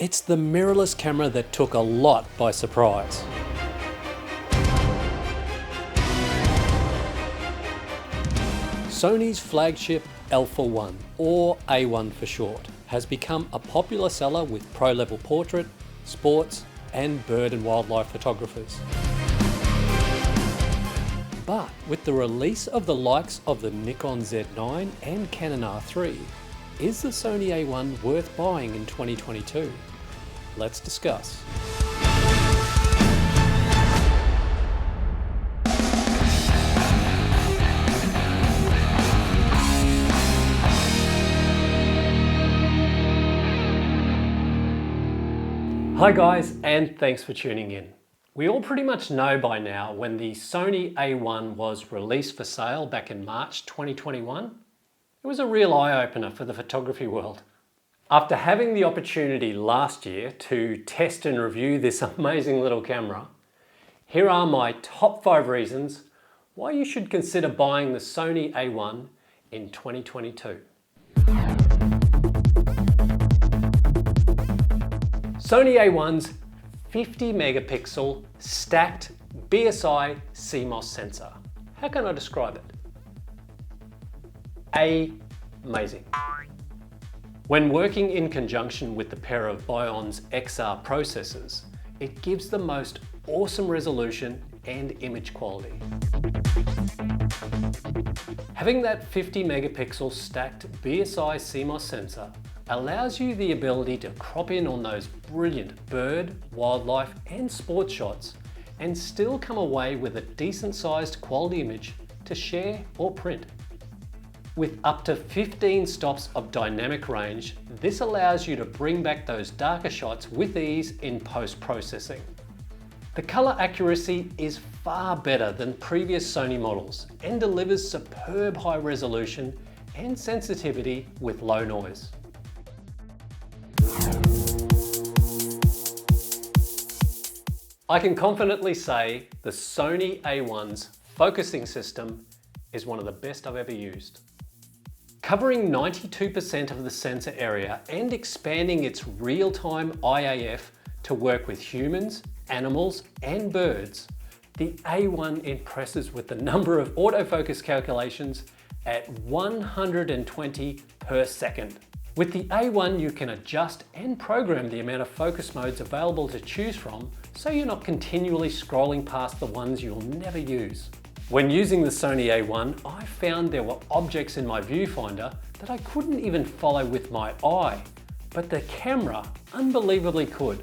It's the mirrorless camera that took a lot by surprise. Sony's flagship Alpha-1, or A1 for short, has become a popular seller with pro-level portrait, sports, and bird and wildlife photographers. But with the release of the likes of the Nikon Z9 and Canon R3, is the Sony A1 worth buying in 2022? Let's discuss. Hi guys, and thanks for tuning in. We all pretty much know by now when the Sony A1 was released for sale back in March 2021. It was a real eye-opener for the photography world. After having the opportunity last year to test and review this amazing little camera, here are my top 5 reasons why you should consider buying the Sony A1 in 2022. Sony A1's 50 megapixel stacked BSI CMOS sensor. How can I describe it? Amazing. When working in conjunction with the pair of Bion's XR processors, it gives the most awesome resolution and image quality. Having that 50 megapixel stacked BSI CMOS sensor allows you the ability to crop in on those brilliant bird, wildlife and sports shots and still come away with a decent sized quality image to share or print. With up to 15 stops of dynamic range, this allows you to bring back those darker shots with ease in post-processing. The color accuracy is far better than previous Sony models and delivers superb high resolution and sensitivity with low noise. I can confidently say the Sony A1's focusing system is one of the best I've ever used. Covering 92% of the sensor area and expanding its real-time IAF to work with humans, animals and birds, the A1 impresses with the number of autofocus calculations at 120 per second. With the A1 you can adjust and program the amount of focus modes available to choose from so you're not continually scrolling past the ones you'll never use. When using the Sony A1, I found there were objects in my viewfinder that I couldn't even follow with my eye, but the camera unbelievably could.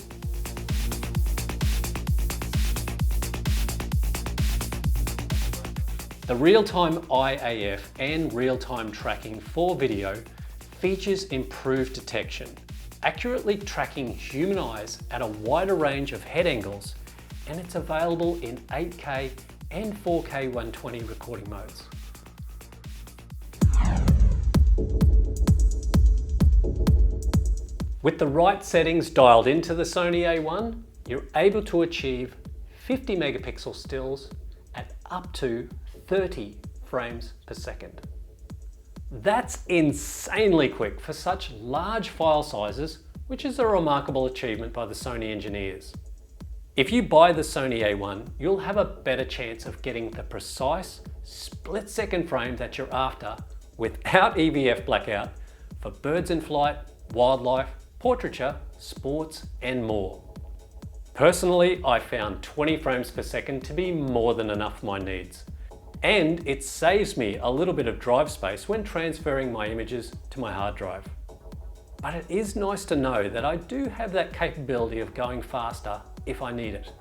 The real-time IAF and real-time tracking for video features improved detection, accurately tracking human eyes at a wider range of head angles, and it's available in 8K and 4K 120 recording modes. With the right settings dialed into the Sony A1, you're able to achieve 50 megapixel stills at up to 30 frames per second. That's insanely quick for such large file sizes, which is a remarkable achievement by the Sony engineers. If you buy the Sony A1, you'll have a better chance of getting the precise split-second frame that you're after without EVF blackout for birds in flight, wildlife, portraiture, sports and more. Personally, I found 20 frames per second to be more than enough for my needs. And it saves me a little bit of drive space when transferring my images to my hard drive. But it is nice to know that I do have that capability of going faster if I need it.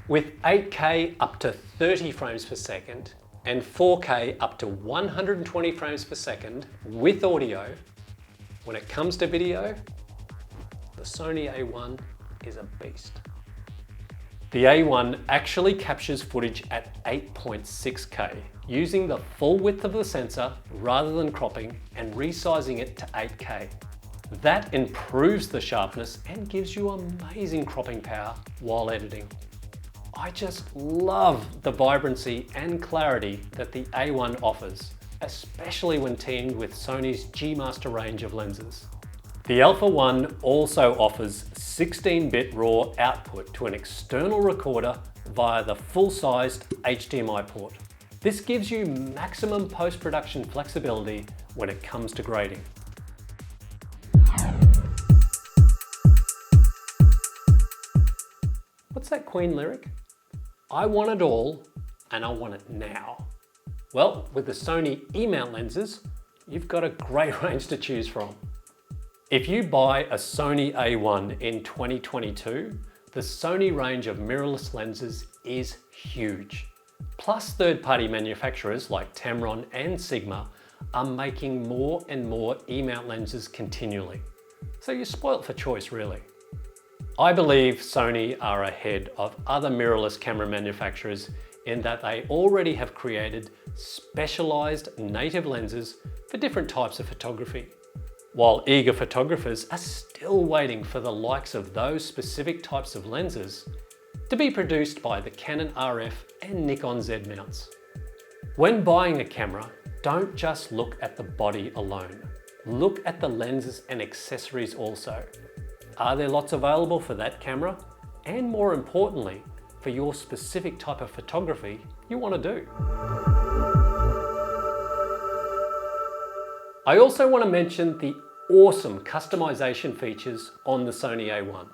With 8K up to 30 frames per second and 4K up to 120 frames per second with audio, when it comes to video, the Sony A1 is a beast. The A1 actually captures footage at 8.6K using the full width of the sensor rather than cropping and resizing it to 8K. That improves the sharpness and gives you amazing cropping power while editing. I just love the vibrancy and clarity that the A1 offers, especially when teamed with Sony's G Master range of lenses. The Alpha 1 also offers 16-bit RAW output to an external recorder via the full-sized HDMI port. This gives you maximum post-production flexibility when it comes to grading. What's that Queen lyric? I want it all, and I want it now. Well, with the Sony E-mount lenses, you've got a great range to choose from. If you buy a Sony A1 in 2022, the Sony range of mirrorless lenses is huge. Plus, third-party manufacturers like Tamron and Sigma are making more and more E-mount lenses continually. So you're spoilt for choice, really. I believe Sony are ahead of other mirrorless camera manufacturers in that they already have created specialized native lenses for different types of photography, while eager photographers are still waiting for the likes of those specific types of lenses to be produced by the Canon RF and Nikon Z mounts. When buying a camera, don't just look at the body alone. Look at the lenses and accessories also. Are there lots available for that camera? And more importantly, for your specific type of photography you want to do. I also want to mention the awesome customization features on the Sony A1.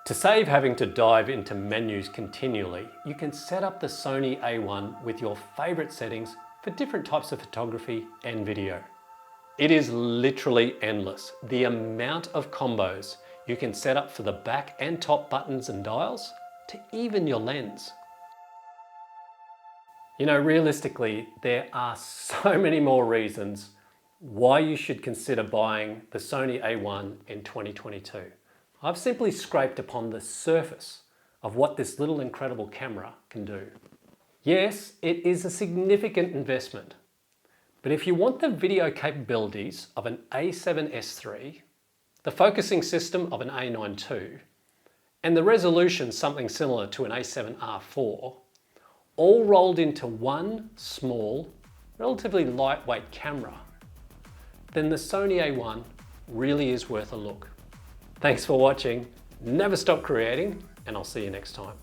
To save having to dive into menus continually, you can set up the Sony A1 with your favorite settings for different types of photography and video. It is literally endless, the amount of combos you can set up for the back and top buttons and dials, to even your lens. You know, realistically, there are so many more reasons why you should consider buying the Sony A1 in 2022. I've simply scraped upon the surface of what this little incredible camera can do. Yes, it is a significant investment, but if you want the video capabilities of an A7S III, the focusing system of an A9 II, and the resolution something similar to an A7R4, all rolled into one small, relatively lightweight camera, then the Sony A1 really is worth a look. Thanks for watching, never stop creating, and I'll see you next time.